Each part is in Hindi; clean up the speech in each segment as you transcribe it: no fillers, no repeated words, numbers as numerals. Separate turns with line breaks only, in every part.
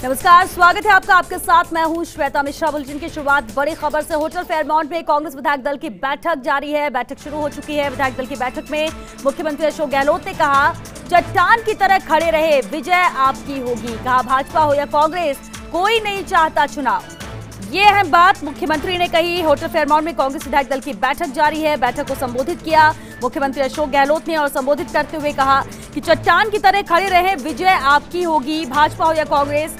नमस्कार, स्वागत है आपका। आपके साथ मैं हूं श्वेता मिश्रा। बुलेटिन की शुरुआत बड़ी खबर से। होटल फेयरमाउंट में कांग्रेस विधायक दल की बैठक जारी है। बैठक शुरू हो चुकी है। विधायक दल की बैठक में मुख्यमंत्री अशोक गहलोत ने कहा, चट्टान की तरह खड़े रहे, विजय आपकी होगी। कहा, भाजपा हो या कांग्रेस, कोई नहीं चाहता चुनाव। ये अहम बात मुख्यमंत्री ने कही। होटल फेयरमाउंट में कांग्रेस विधायक दल की बैठक जारी है। बैठक को संबोधित किया मुख्यमंत्री अशोक गहलोत ने और संबोधित करते हुए कहा कि चट्टान की तरह खड़े रहे, विजय आपकी होगी। भाजपा हो या कांग्रेस,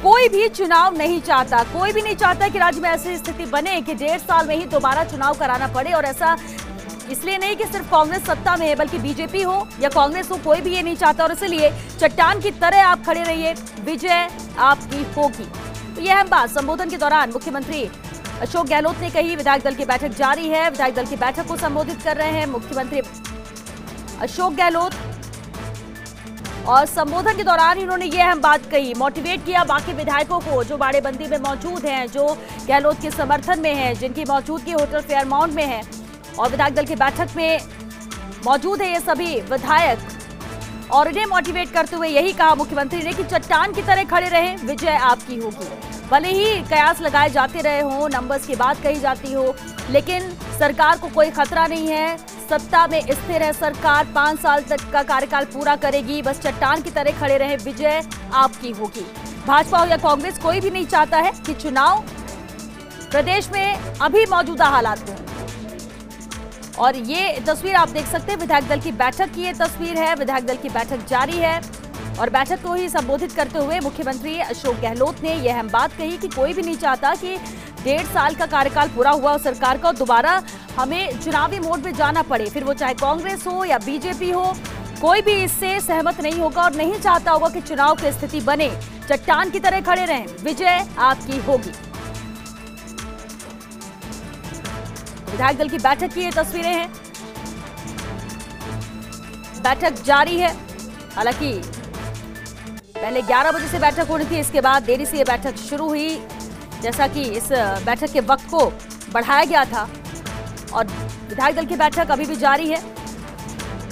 कोई भी चुनाव नहीं चाहता। कोई भी नहीं चाहता कि राज्य में ऐसी स्थिति बने कि 1.5 साल में ही दोबारा चुनाव कराना पड़े। और ऐसा इसलिए नहीं कि सिर्फ कांग्रेस सत्ता में है, बल्कि बीजेपी हो या कांग्रेस हो, कोई भी ये नहीं चाहता। और इसलिए चट्टान की तरह आप खड़े रहिए, विजय आपकी होगी। तो यह अहम बात संबोधन के दौरान मुख्यमंत्री अशोक गहलोत ने कही। विधायक दल की बैठक जारी है। विधायक दल की बैठक को संबोधित कर रहे हैं मुख्यमंत्री अशोक गहलोत और संबोधन के दौरान उन्होंने ये अहम बात कही, मोटिवेट किया बाकी विधायकों को जो बाड़ेबंदी में मौजूद हैं, जो गहलोत के समर्थन में हैं, जिनकी मौजूदगी होटल फेयरमाउंट में है और विधायक दल की बैठक में मौजूद है ये सभी विधायक। और इन्हें मोटिवेट करते हुए यही कहा मुख्यमंत्री ने कि चट्टान की तरह खड़े रहें, विजय आपकी होगी। भले ही कयास लगाए जाते रहे हों, नंबर्स की बात कही जाती हो, लेकिन सरकार को कोई खतरा नहीं है। सत्ता में स्थिर है सरकार, 5 साल तक का कार्यकाल पूरा करेगी। बस चट्टान की तरह खड़े रहे, विजय आपकी होगी। भाजपा हो या कांग्रेस, कोई भी नहीं चाहता है कि चुनाव प्रदेश में अभी मौजूदा हालात में। और ये तस्वीर आप देख सकते हैं, विधायक दल की बैठक की ये तस्वीर है। विधायक दल की बैठक जारी है और बैठक को ही संबोधित करते हुए मुख्यमंत्री अशोक गहलोत ने यह अहम बात कही कि कोई भी नहीं चाहता कि 1.5 साल का कार्यकाल पूरा हुआ और सरकार का दोबारा हमें चुनावी मोड में जाना पड़े। फिर वो चाहे कांग्रेस हो या बीजेपी हो, कोई भी इससे सहमत नहीं होगा और नहीं चाहता होगा कि चुनाव की स्थिति बने। चट्टान की तरह खड़े रहें, विजय आपकी होगी। विधायक दल की बैठक की ये तस्वीरें हैं। बैठक जारी है। हालांकि पहले 11 बजे से बैठक होनी थी, इसके बाद देरी से ये बैठक शुरू हुई, जैसा कि इस बैठक के वक्त को बढ़ाया गया था। और विधायक दल की बैठक अभी भी जारी है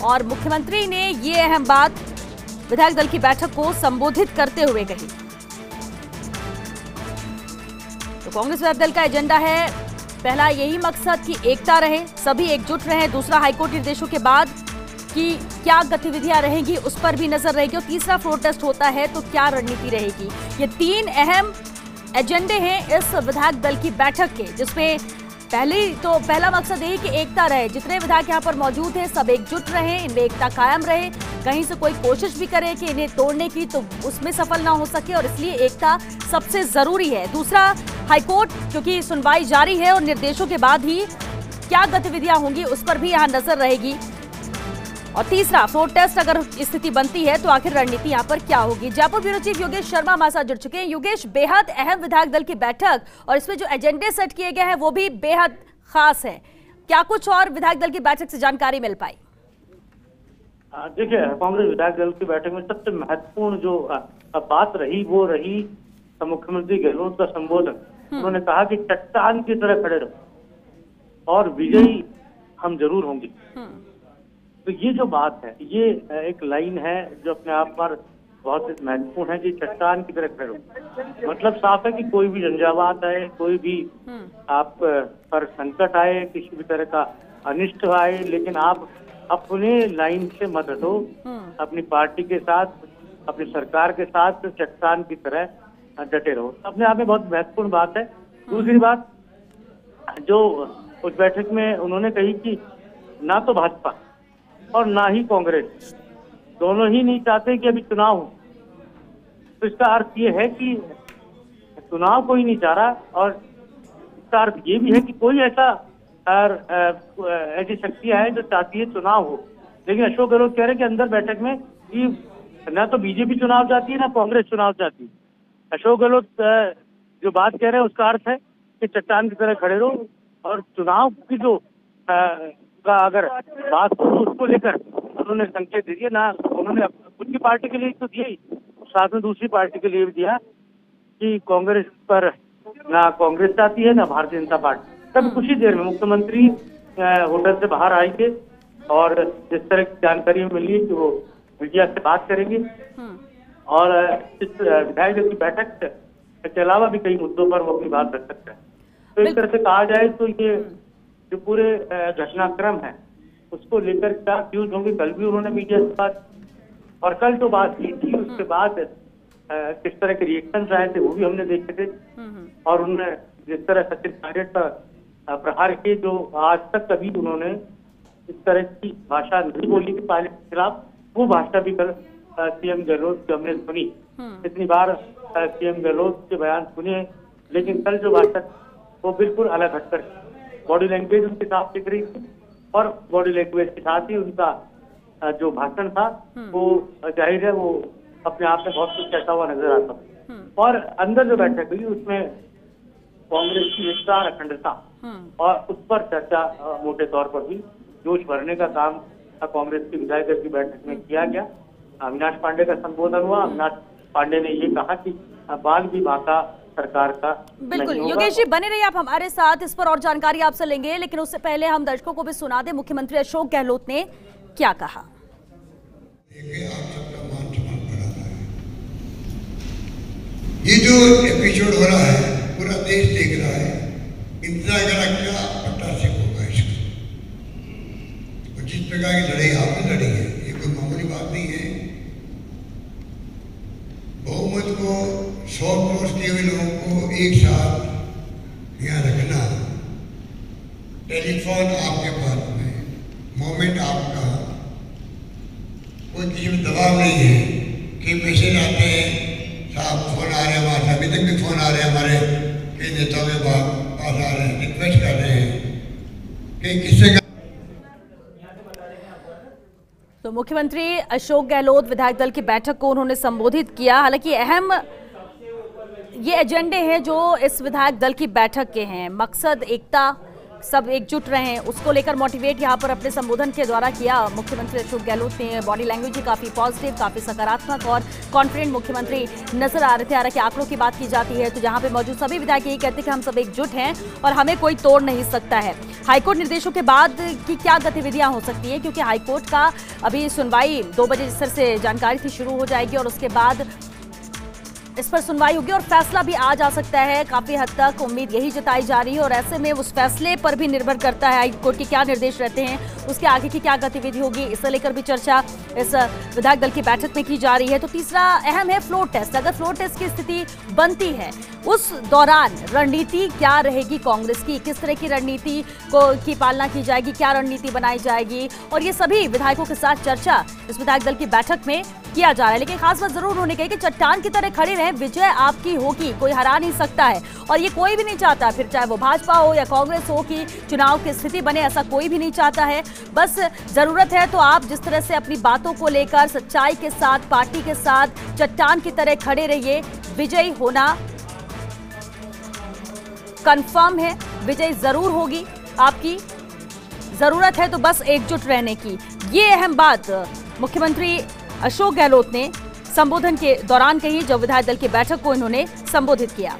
और मुख्यमंत्री ने ये अहम बात विधायक दल की बैठक को संबोधित करते हुए कही। तो कांग्रेस विधायक दल का एजेंडा है, पहला यही मकसद कि एकता रहे, सभी एकजुट रहे। दूसरा, हाईकोर्ट निर्देशों के बाद कि क्या गतिविधियां रहेंगी उस पर भी नजर रहेगी। और तीसरा, प्रोटेस्ट होता है तो क्या रणनीति रहेगी। ये 3 अहम एजेंडे हैं इस विधायक दल की बैठक के, जिसमें पहला मकसद यही कि एकता रहे। जितने विधायक यहाँ पर मौजूद हैं सब एकजुट रहें, इनमें एकता कायम रहे। कहीं से कोई कोशिश भी करे कि इन्हें तोड़ने की, तो उसमें सफल ना हो सके और इसलिए एकता सबसे जरूरी है। दूसरा, हाईकोर्ट क्योंकि सुनवाई जारी है और निर्देशों के बाद ही क्या गतिविधियां होंगी उस पर भी यहाँ नजर रहेगी। और तीसरा, प्रोटेस्ट अगर स्थिति बनती है तो आखिर रणनीति यहाँ पर क्या होगी। जयपुर ब्यूरो चीफ योगेश शर्मा हमारे साथ जुड़ चुके हैं। योगेश, बेहद अहम विधायक दल की बैठक और इसमें जो एजेंडे सेट किए गए हैं वो भी बेहद खास है। क्या कुछ और विधायक दल की बैठक से जानकारी मिल पाई?
देखिए, कांग्रेस विधायक दल की बैठक में सबसे महत्वपूर्ण जो बात रही वो रही मुख्यमंत्री गहलोत का संबोधन। उन्होंने कहा कि चट्टान की तरह खड़े रहो और विजयी हम जरूर होंगे। तो ये जो बात है, ये एक लाइन है जो अपने आप पर बहुत महत्वपूर्ण है कि चट्टान की तरह खड़े रहो। मतलब साफ है कि कोई भी झंझावात आए, कोई भी आप पर संकट आए, किसी भी तरह का अनिष्ट आए, लेकिन आप अपने लाइन से मत हटो। अपनी पार्टी के साथ, अपनी सरकार के साथ चट्टान की तरह डटे रहो। अपने आप में बहुत महत्वपूर्ण बात है। दूसरी बात जो उस बैठक में उन्होंने कही कि ना तो भाजपा और ना ही कांग्रेस, दोनों ही नहीं चाहते कि अभी चुनाव हो। तो इसका अर्थ ये है कि चुनाव कोई नहीं चाह रहा और इसका अर्थ ये भी है कि कोई ऐसी शक्तियां हैं जो चाहती है चुनाव हो। लेकिन अशोक गहलोत कह रहे हैं कि अंदर बैठक में कि ना तो बीजेपी चुनाव चाहती है ना कांग्रेस चुनाव चाहती है। अशोक गहलोत जो बात कह रहे हैं उसका अर्थ है कि चट्टान की तरह खड़े रहो और चुनाव की जो का अगर बात हो तो उसको लेकर उन्होंने संकेत दे दिया। ना उन्होंने खुद की पार्टी के लिए तो दिया ही, साथ में दूसरी पार्टी के लिए भी दिया कि कांग्रेस पर ना कांग्रेस चाहती है ना भारतीय जनता पार्टी। तब कुछ ही देर में मुख्यमंत्री होटल से बाहर आए थे और जिस तरह की जानकारी मिली कि वो मीडिया से बात करेंगे और इस विधायक दल की बैठक के अलावा भी कई मुद्दों पर वो अपनी बात रख सकता है। तो एक तरह से कहा जाए तो ये जो पूरे घटनाक्रम है उसको लेकर क्या व्यूज होंगे, कल भी उन्होंने मीडिया से बात और कल जो बात की थी उसके बाद किस तरह के रिएक्शन आए थे वो भी हमने देखे थे। और उन्होंने जिस तरह सचिन पायलट पर प्रहार किए, जो आज तक कभी उन्होंने इस तरह की भाषा नहीं बोली थी पायलट के खिलाफ, वो भाषा भी कल सीएम गहलोत की हमने सुनी। इतनी बार सीएम गहलोत के बयान सुने, लेकिन कल जो भाषा वो बिल्कुल अलग हटकर बॉडी लैंग्वेज उनके साथ दिख रही थी और बॉडी लैंग्वेज के साथ ही उनका जो भाषण था वो जाहिर है वो अपने आप में बहुत कुछ कहता हुआ नजर आता था। और अंदर जो बैठक हुई उसमें कांग्रेस की एकता और अखंडता और उस पर चर्चा मोटे तौर पर भी जोश भरने का काम कांग्रेस की विधायक दल की बैठक में किया गया। अविनाश पांडे का संबोधन हुआ। अविनाश पांडे ने ये कहा कि बाल विवाह का सरकार का
बिल्कुल। योगेश जी बने रहिए आप हमारे साथ, इस पर और जानकारी आपसे लेंगे, लेकिन उससे पहले हम दर्शकों को भी सुना दें मुख्यमंत्री अशोक गहलोत ने क्या कहा।
ये जो एपिसोड हो रहा है पूरा देश देख रहा है, इंतजार करा क्या पट्टासिक होगा इसका। और जिस प्रकार की लड़ाई आपने लड़ी है ये कोई मामूली बात नहीं है। बहुमत को 100 क्रॉस किए हुए लोगों को एक साथ यहाँ रखना, टेलीफोन आपके पास में, मोमेंट आपका, कोई किसी में दबाव नहीं है कि मैसेज आते हैं साहब फोन आ रहे हैं हमारे, अभी तक भी फोन आ रहे हैं हमारे कई नेताओं के पास आ रहे हैं, रिक्वेस्ट कर रहे हैं कि किससे।
तो मुख्यमंत्री अशोक गहलोत विधायक दल की बैठक को उन्होंने संबोधित किया। हालांकि अहम ये एजेंडे हैं जो इस विधायक दल की बैठक के हैं, मकसद एकता, सब एकजुट रहे, उसको लेकर मोटिवेट यहाँ पर अपने संबोधन के द्वारा किया मुख्यमंत्री अशोक गहलोत ने। बॉडी लैंग्वेज ही काफी पॉजिटिव, काफी सकारात्मक और कॉन्फिडेंट मुख्यमंत्री नजर आ रहे थे। हालांकि आंकड़ों की बात की जाती है तो जहां पे मौजूद सभी विधायक यही कहते हैं कि हम सब एकजुट हैं और हमें कोई तोड़ नहीं सकता है। हाईकोर्ट निर्देशों के बाद की क्या गतिविधियां हो सकती है, क्योंकि हाईकोर्ट का अभी सुनवाई 2 बजे जिस तरह से जानकारी थी शुरू हो जाएगी और उसके बाद इस पर सुनवाई होगी और फैसला भी आ जा सकता है। काफी हद तक उम्मीद यही जताई जा रही है और ऐसे में उस फैसले पर भी निर्भर करता है हाईकोर्ट के क्या निर्देश रहते हैं, उसके आगे की क्या गतिविधि होगी, इसे लेकर भी चर्चा इस विधायक दल की बैठक में की जा रही है। तो तीसरा अहम है फ्लोर टेस्ट। अगर फ्लोर टेस्ट की स्थिति बनती है उस दौरान रणनीति क्या रहेगी कांग्रेस की, किस तरह की रणनीति की पालना की जाएगी, क्या रणनीति बनाई जाएगी, और ये सभी विधायकों के साथ चर्चा इस विधायक दल की बैठक में किया जा रहा है। लेकिन खास बात जरूर उन्होंने कही कि चट्टान की तरह खड़े रहें, विजय आपकी होगी, कोई हरा नहीं सकता है और ये कोई भी नहीं चाहता, फिर चाहे वो भाजपा हो या कांग्रेस हो, कि चुनाव की स्थिति बने, ऐसा कोई भी नहीं चाहता है। बस जरूरत है तो आप जिस तरह से अपनी बातों को लेकर सच्चाई के साथ, पार्टी के साथ चट्टान की तरह खड़े रहिए। विजयी होना कंफर्म है, विजय जरूर होगी आपकी, जरूरत है तो बस एकजुट रहने की। ये अहम बात मुख्यमंत्री अशोक गहलोत ने संबोधन के दौरान कही जब विधायक दल की बैठक को इन्होंने संबोधित किया।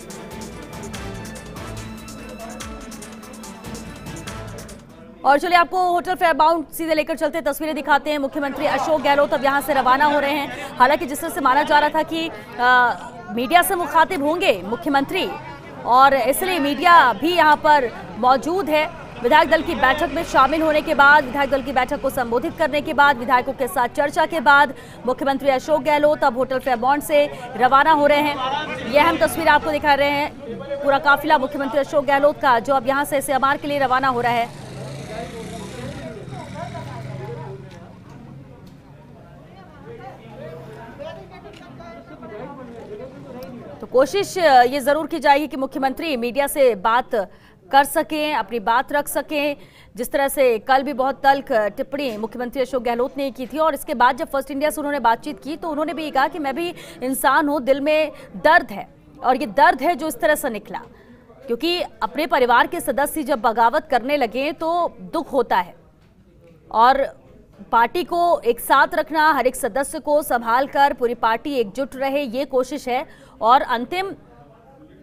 और चलिए आपको होटल फेयरमाउंट सीधे लेकर चलते तस्वीरें दिखाते हैं। मुख्यमंत्री अशोक गहलोत अब यहां से रवाना हो रहे हैं। हालांकि जिस तरह से माना जा रहा था कि मीडिया से मुखातिब होंगे मुख्यमंत्री और इसलिए मीडिया भी यहां पर मौजूद है। विधायक दल की बैठक में शामिल होने के बाद, विधायक दल की बैठक को संबोधित करने के बाद, विधायकों के साथ चर्चा के बाद मुख्यमंत्री अशोक गहलोत अब होटल फेयरमाउंट से रवाना हो रहे हैं। यह अहम तस्वीर आपको दिखा रहे हैं, पूरा काफिला मुख्यमंत्री अशोक गहलोत का जो अब यहां से सियामार के लिए रवाना हो रहा है। तो कोशिश ये जरूर की जाएगी कि मुख्यमंत्री मीडिया से बात कर सकें, अपनी बात रख सकें। जिस तरह से कल भी बहुत तल्ख टिप्पणी मुख्यमंत्री अशोक गहलोत ने की थी और इसके बाद जब फर्स्ट इंडिया से उन्होंने बातचीत की तो उन्होंने भी कहा कि मैं भी इंसान हूं, दिल में दर्द है और ये दर्द है जो इस तरह से निकला, क्योंकि अपने परिवार के सदस्य जब बगावत करने लगे तो दुख होता है और पार्टी को एक साथ रखना, हर एक सदस्य को संभाल कर पूरी पार्टी एकजुट रहे, ये कोशिश है और अंतिम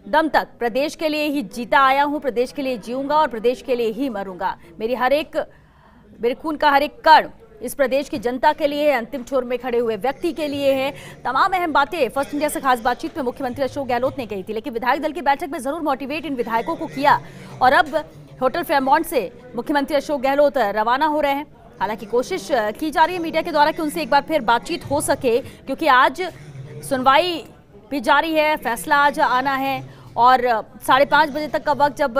दम तक प्रदेश के लिए ही जीता आया हूं, प्रदेश के लिए जीऊंगा और प्रदेश के लिए ही मरूंगा। मेरे खून का हर एक कण इस प्रदेश की जनता के लिए है, अंतिम छोर में खड़े हुए व्यक्ति के लिए है। तमाम अहम बातें फर्स्ट इंडिया से खास बातचीत में मुख्यमंत्री अशोक गहलोत ने कही थी, लेकिन विधायक दल की बैठक में जरूर मोटिवेट इन विधायकों को किया और अब होटल फेयरमाउंट से मुख्यमंत्री अशोक गहलोत रवाना हो रहे हैं। हालांकि कोशिश की जा रही है मीडिया के द्वारा कि उनसे एक बार फिर बातचीत हो सके, क्योंकि आज सुनवाई भी जारी है, फैसला आज आना है और 5:30 बजे तक का वक्त जब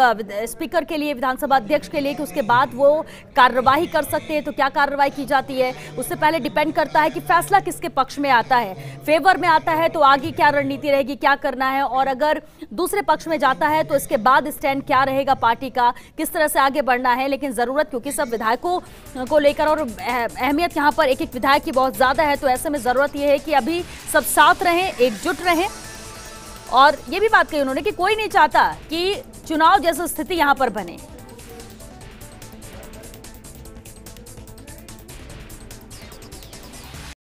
स्पीकर के लिए, विधानसभा अध्यक्ष के लिए, कि उसके बाद वो कार्यवाही कर सकते हैं। तो क्या कार्रवाई की जाती है उससे पहले डिपेंड करता है कि फैसला किसके पक्ष में आता है। फेवर में आता है तो आगे क्या रणनीति रहेगी, क्या करना है, और अगर दूसरे पक्ष में जाता है तो इसके बाद स्टैंड क्या रहेगा पार्टी का, किस तरह से आगे बढ़ना है। लेकिन जरूरत क्योंकि सब विधायकों को लेकर और अहमियत यहाँ पर एक एक विधायक की बहुत ज्यादा है, तो ऐसे में जरूरत यह है कि अभी सब साथ रहें, एकजुट रहें। और ये भी बात कही उन्होंने कि कोई नहीं चाहता कि चुनाव जैसी स्थिति यहां पर बने।